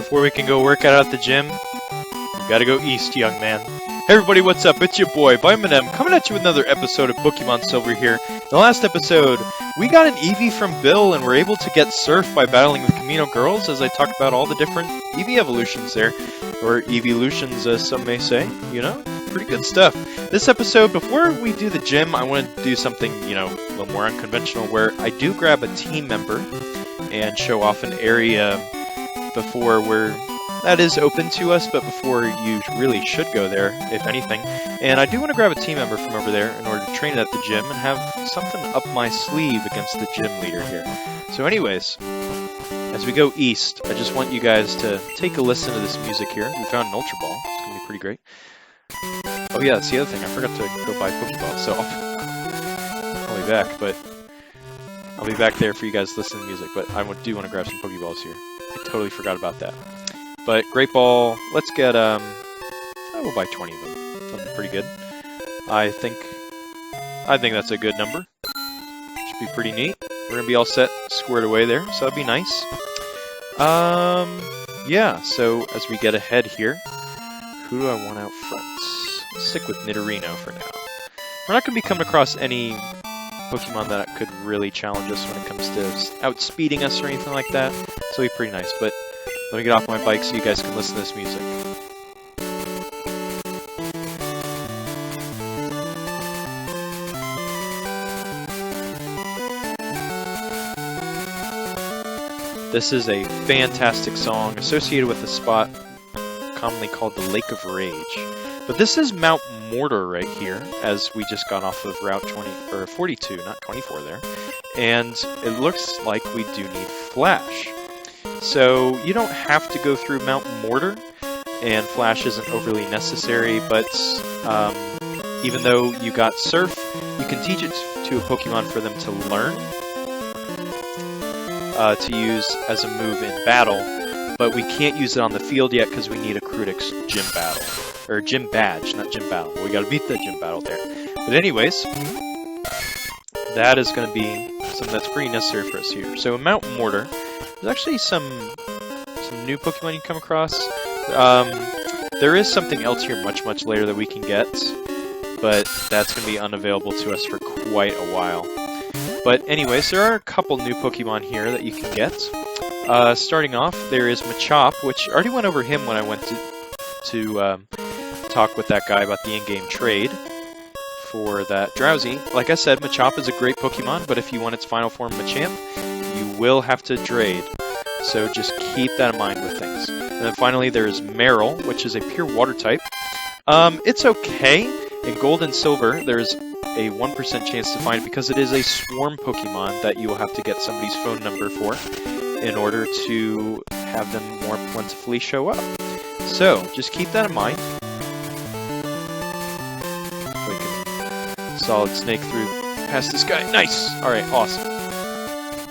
before we can go work out at the gym, we gotta go east, young man. Hey everybody, what's up? It's your boy, Vitamin coming at you with another episode of Pokemon Silver here. In the last episode, we got an Eevee from Bill, and we're able to get Surf by battling the Camino girls, as I talked about all the different Eevee evolutions there. Or evolutions, as some may say, you know? Pretty good stuff. This episode, before we do the gym, I want to do something, you know, a little more unconventional, where I do grab a team member and show off an area before that is open to us, but before you really should go there, if anything. And I do want to grab a team member from over there in order to train it at the gym and have something up my sleeve against the gym leader here. So anyways, as we go east, I just want you guys to take a listen to this music here. We found an Ultra Ball. It's going to be pretty great. Oh yeah, that's the other thing. I forgot to go buy Pokeballs, so I'll be back, but I'll be back there for you guys to listen to the music, but I do want to grab some Pokeballs here. I totally forgot about that. But Great Ball, let's get, I will buy 20 of them. That'll be pretty good. I think that's a good number. Should be pretty neat. We're gonna be all set, squared away there, so that'd be nice. Yeah, so as we get ahead here, who do I want out front? Let's stick with Nidorino for now. We're not gonna be coming across any Pokemon that could really challenge us when it comes to outspeeding us or anything like that, so it'll be pretty nice, but let me get off my bike so you guys can listen to this music. This is a fantastic song associated with a spot commonly called the Lake of Rage. But this is Mount Mortar right here, as we just got off of Route 42, not 24 there. And it looks like we do need Flash. So you don't have to go through Mount Mortar, and Flash isn't overly necessary, but even though you got Surf, you can teach it to a Pokemon for them to learn, to use as a move in battle, but we can't use it on the field yet because we need Ecruteak's gym battle. Or gym badge, not gym battle. We gotta beat the gym battle there. But anyways, that is gonna be something that's pretty necessary for us here. So in Mount Mortar, there's actually some new Pokemon you come across. There is something else here much later that we can get, but that's going to be unavailable to us for quite a while. But anyways, there are a couple new Pokemon here that you can get. Starting off, there is Machop, which I already went over him when I went to talk with that guy about the in-game trade for that Drowsy. Like I said, Machop is a great Pokemon, but if you want its final form Machamp, you will have to trade, so just keep that in mind with things. And then finally there's Merrell, which is a pure water type. It's okay. In Gold and Silver, there's a 1% chance to find it because it is a swarm Pokemon that you will have to get somebody's phone number for in order to have them more plentifully show up. So, just keep that in mind. We can solid snake through past this guy. Nice! Alright, awesome.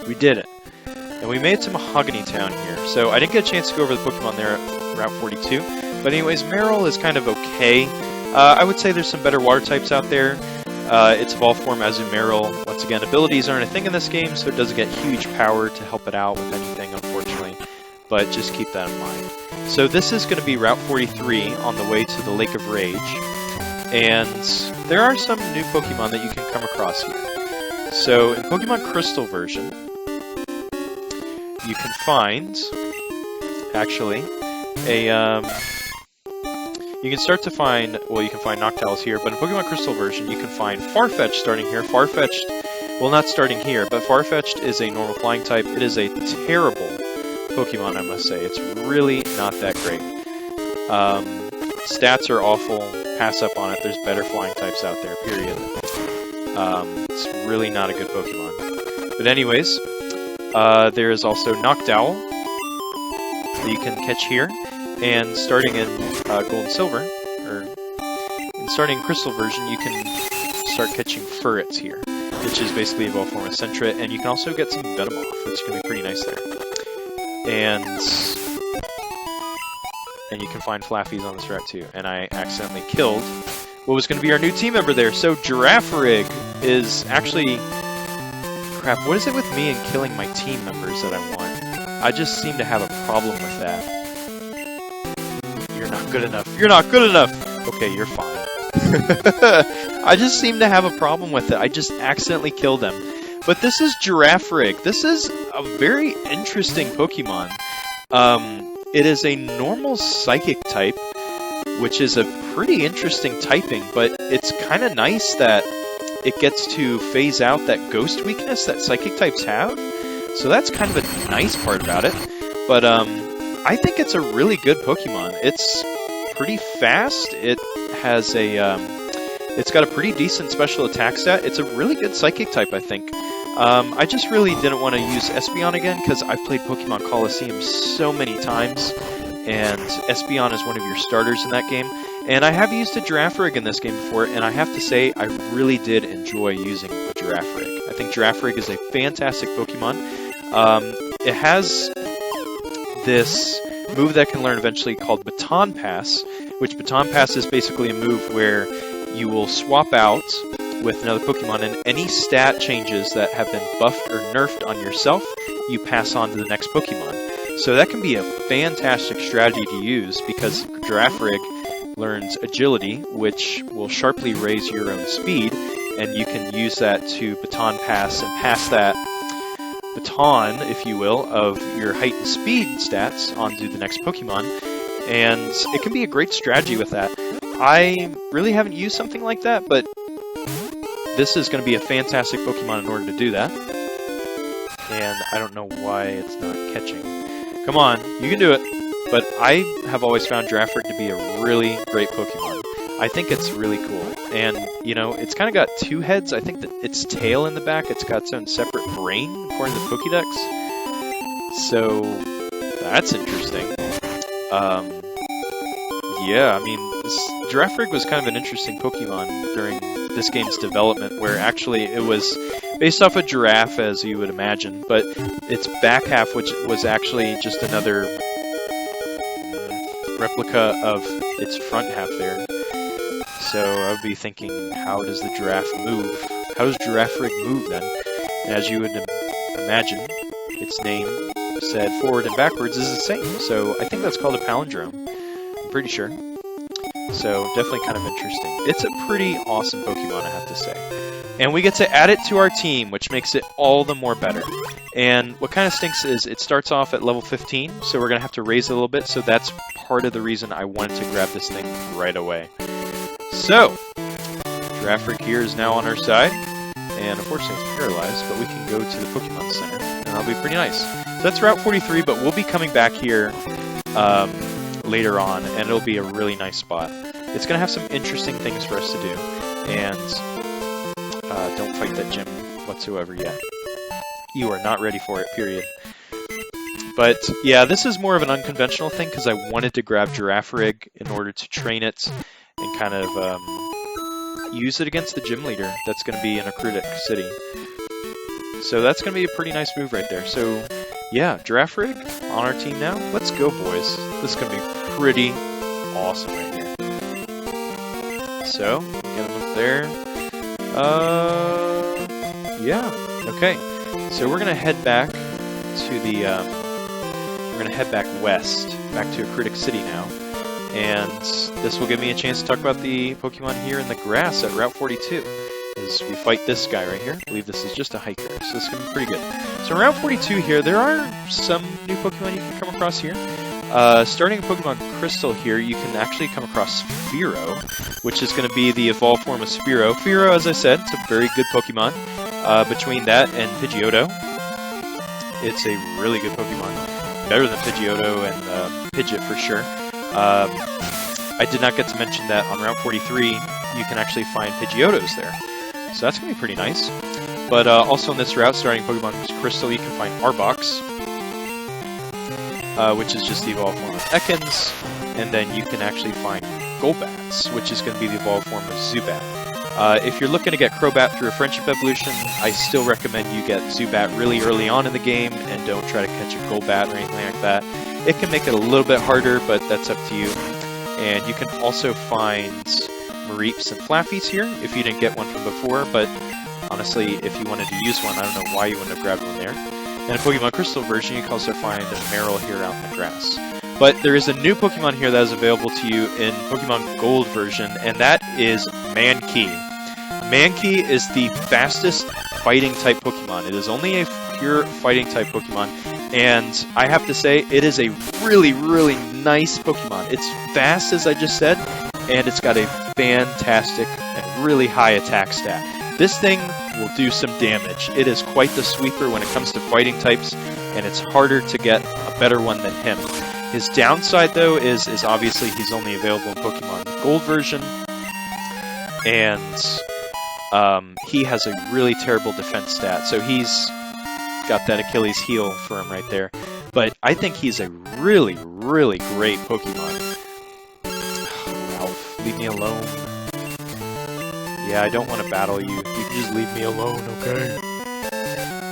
We did it. And we made it to Mahogany Town here. So I didn't get a chance to go over the Pokemon there at Route 42. But anyways, Merrell is kind of okay. I would say there's some better water types out there. Its evolved form as Merrell. Once again, abilities aren't a thing in this game, so it doesn't get huge power to help it out with anything, unfortunately. But just keep that in mind. So this is going to be Route 43 on the way to the Lake of Rage. And there are some new Pokemon that you can come across here. So in Pokemon Crystal version, you can find, actually, you can start to find, well, you can find Noctowls here, but in Pokemon Crystal version, you can find Farfetch'd starting here. Farfetch'd, well, not starting here, but Farfetch'd is a normal flying type. It is a terrible Pokemon, I must say. It's really not that great. Stats are awful. Pass up on it. There's better flying types out there, period. It's really not a good Pokemon. But anyways, there is also Noctowl that you can catch here, and starting in Gold and Silver, and starting in Crystal version, you can start catching Furrets here, which is basically a evolved form of Sentret, and you can also get some Venomoth, which is going to be pretty nice there. And you can find Flaffies on this route too, and I accidentally killed what was going to be our new team member there. So Giraffe is actually... Crap, what is it with me and killing my team members that I want? I just seem to have a problem with that. not good enough. You're not good enough. Okay, you're fine. I just seem to have a problem with it. I just accidentally killed him. But this is Giraffe. This is a very interesting Pokemon. It is a normal Psychic type, which is a pretty interesting typing, but it's kind of nice that it gets to phase out that Ghost weakness that Psychic types have. So that's kind of a nice part about it. But I think it's a really good Pokemon. It's pretty fast. It has a it's got a pretty decent special attack stat. It's a really good Psychic type, I think. I just really didn't want to use Espeon again because I've played Pokemon Coliseum so many times, and Espeon is one of your starters in that game. And I have used a Giraffe in this game before, and I have to say I really did enjoy using a Giraffe. I think Giraffe is a fantastic Pokemon. It has this move that can learn eventually called Baton Pass, which Baton Pass is basically a move where you will swap out with another Pokemon, and any stat changes that have been buffed or nerfed on yourself, you pass on to the next Pokemon. So that can be a fantastic strategy to use, because Giraffe learns Agility, which will sharply raise your own speed, and you can use that to Baton Pass and pass that baton, if you will, of your height and speed stats onto the next Pokemon, and it can be a great strategy with that. I really haven't used something like that, but this is going to be a fantastic Pokemon in order to do that. And I don't know why it's not catching. Come on, you can do it. But I have always found Giraffe to be a really great Pokemon. I think it's really cool. And, you know, it's kind of got two heads. I think that its tail in the back, it's got its own separate brain, according to the Pokédex. So, that's interesting. Yeah, I mean, Giraffe was kind of an interesting Pokemon during this game's development, where actually it was based off a giraffe, as you would imagine, but its back half, which was actually just another replica of its front half there. So I would be thinking, how does the Giraffe move? How does Giraffe move then? And as you would imagine, its name said forward and backwards is the same, so I think that's called a palindrome. I'm pretty sure. So definitely kind of interesting. It's a pretty awesome Pokemon, I have to say. And we get to add it to our team, which makes it all the more better. And what kind of stinks is it starts off at level 15, so we're going to have to raise it a little bit, so that's part of the reason I wanted to grab this thing right away. So, Giraffe here is now on our side, and unfortunately it's paralyzed, but we can go to the Pokemon Center, and that'll be pretty nice. So that's Route 43, but we'll be coming back here later on, and it'll be a really nice spot. It's going to have some interesting things for us to do, and don't fight that gym whatsoever yet. You are not ready for it, period. But yeah, this is more of an unconventional thing because I wanted to grab Giraffe in order to train it and kind of use it against the gym leader that's going to be in Ecruteak City. So that's going to be a pretty nice move right there. So yeah, Giraffe on our team now. Let's go, boys. This is going to be pretty awesome right here. So, get him up there. Yeah, okay. So we're going to head back to the, we're going to head back west, back to Ecruteak City now. And this will give me a chance to talk about the Pokemon here in the grass at Route 42. As we fight this guy right here. I believe this is just a hiker, so this is going to be pretty good. So in Route 42 here, there are some new Pokemon you can come across here. Starting in Pokemon Crystal here, you can actually come across Fearow, which is going to be the evolved form of Spearow. Fearow, as I said, it's a very good Pokemon. Between that and Pidgeotto, it's a really good Pokemon. Better than Pidgeotto and Pidgeot for sure. I did not get to mention that on Route 43, you can actually find Pidgeottos there. So that's going to be pretty nice. But also on this route, starting Pokemon Crystal, you can find Arbox, which is just the evolved form of Ekans, and then you can actually find Golbats, which is going to be the evolved form of Zubat. If you're looking to get Crobat through a Friendship Evolution, I still recommend you get Zubat really early on in the game, and don't try to catch a Golbat or anything like that. It can make it a little bit harder, but that's up to you. And you can also find Mareeps and Flaffies here, if you didn't get one from before, but honestly, if you wanted to use one, I don't know why you wouldn't have grabbed one there. And in Pokemon Crystal version, you can also find a Merrell here out in the grass. But there is a new Pokemon here that is available to you in Pokemon Gold version, and that is Mankey. Mankey is the fastest fighting type Pokemon. It is only a pure fighting type Pokemon, and I have to say, it is a really, really nice Pokemon. It's fast, as I just said, and it's got a fantastic and really high attack stat. This thing will do some damage. It is quite the sweeper when it comes to fighting types, and it's harder to get a better one than him. His downside, though, is obviously he's only available in Pokemon Gold version, and he has a really terrible defense stat, so he's got that Achilles heel for him right there. But I think he's a really, really great Pokemon. Ralph, leave me alone. Yeah, I don't want to battle you. You can just leave me alone, okay?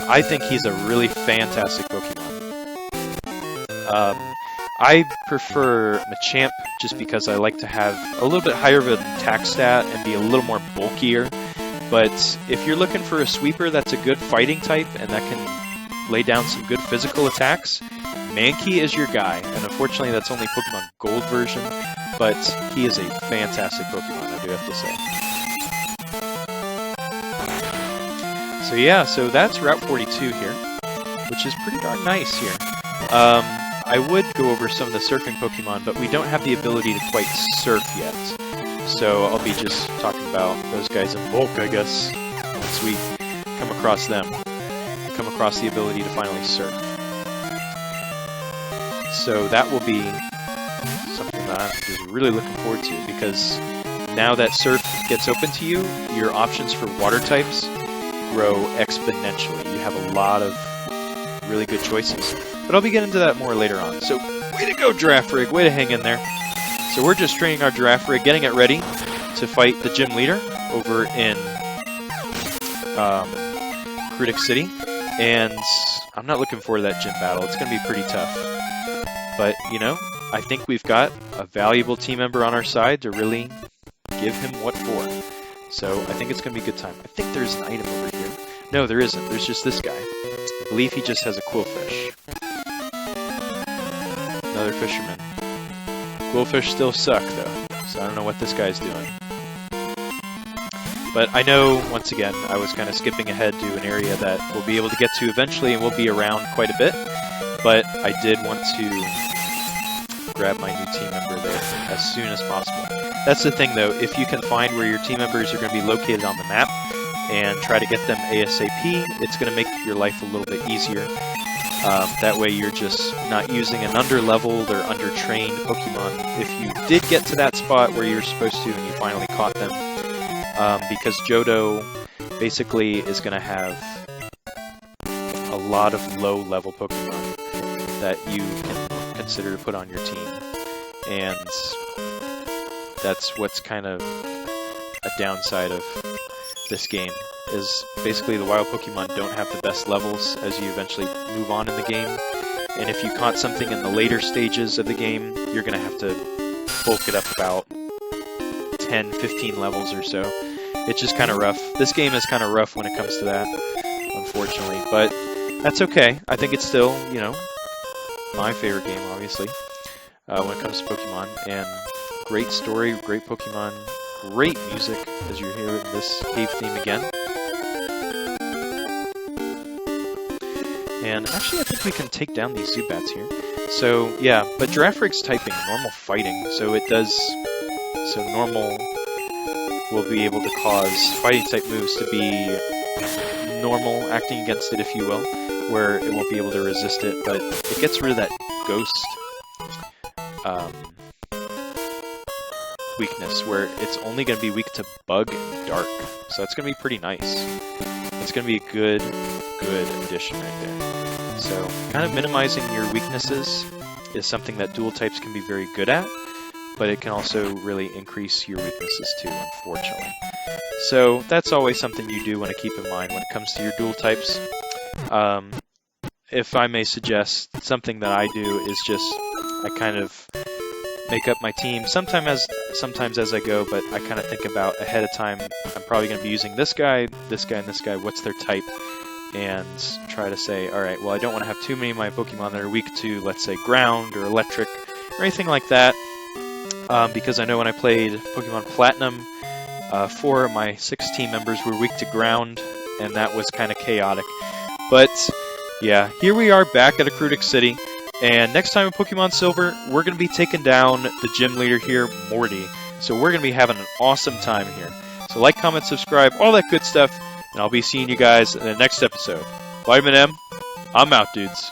I think he's a really fantastic Pokemon. I prefer Machop just because I like to have a little bit higher of an attack stat and be a little more bulkier. But if you're looking for a sweeper that's a good fighting type and that can lay down some good physical attacks, Mankey is your guy. And unfortunately, that's only Pokemon Gold version, but he is a fantastic Pokemon, I do have to say. So yeah, so that's Route 42 here, which is pretty darn nice here. I would go over some of the surfing Pokemon, but we don't have the ability to quite surf yet. So I'll be just talking about those guys in bulk, I guess, once we come across them. Come across the ability to finally surf. So that will be something that I'm just really looking forward to, because now that surf gets open to you, your options for water types grow exponentially. You have a lot of really good choices. But I'll be getting into that more later on. So, way to go, Giraffe Rig! Way to hang in there. So we're just training our Giraffe Rig, getting it ready to fight the gym leader over in Ecruteak City. And I'm not looking forward to that gym battle. It's going to be pretty tough. But, you know, I think we've got a valuable team member on our side to really give him what for. So I think it's going to be a good time. I think there's an item over here. No, there isn't. There's just this guy. I believe he just has a quillfish. Another fisherman. Quillfish still suck, though, so I don't know what this guy's doing. But I know, once again, I was kind of skipping ahead to an area that we'll be able to get to eventually, and we'll be around quite a bit. But I did want to grab my new team member there as soon as possible. That's the thing, though. If you can find where your team members are going to be located on the map and try to get them ASAP, it's going to make your life a little bit easier. That way you're just not using an under-leveled or under-trained Pokemon if you did get to that spot where you're supposed to and you finally caught them. Because Johto basically is going to have a lot of low-level Pokemon that you can consider to put on your team. And that's what's kind of a downside of this game. Is basically the wild Pokemon don't have the best levels as you eventually move on in the game. And if you caught something in the later stages of the game, you're going to have to bulk it up about 10, 15 levels or so. It's just kind of rough. This game is kind of rough when it comes to that, unfortunately. But that's okay. I think it's still, you know, my favorite game, obviously, when it comes to Pokemon. And great story, great Pokemon, great music, as you hear this cave theme again. And actually, I think we can take down these Zubats here. So, yeah, but Giraffe Rig's typing normal fighting, so it does... So normal will be able to cause fighting-type moves to be normal, acting against it, if you will, where it won't be able to resist it, but it gets rid of that ghost weakness, where it's only going to be weak to bug and dark. So that's going to be pretty nice. It's going to be a good addition right there. So, kind of minimizing your weaknesses is something that dual types can be very good at, but it can also really increase your weaknesses too, unfortunately. So, that's always something you do want to keep in mind when it comes to your dual types. If I may suggest, something that I do is just, I kind of make up my team, sometimes as I go, but I kind of think about ahead of time, I'm probably going to be using this guy, and this guy, what's their type? And try to say, alright, well, I don't want to have too many of my Pokemon that are weak to, let's say, ground or electric, or anything like that, because I know when I played Pokemon Platinum, 4 of my 6 team members were weak to ground, and that was kind of chaotic. But yeah, here we are back at Ecruteak City, and next time in Pokemon Silver, we're going to be taking down the gym leader here, Morty. So we're going to be having an awesome time here. So like, comment, subscribe, all that good stuff, and I'll be seeing you guys in the next episode. Vitamin M, I'm out, dudes.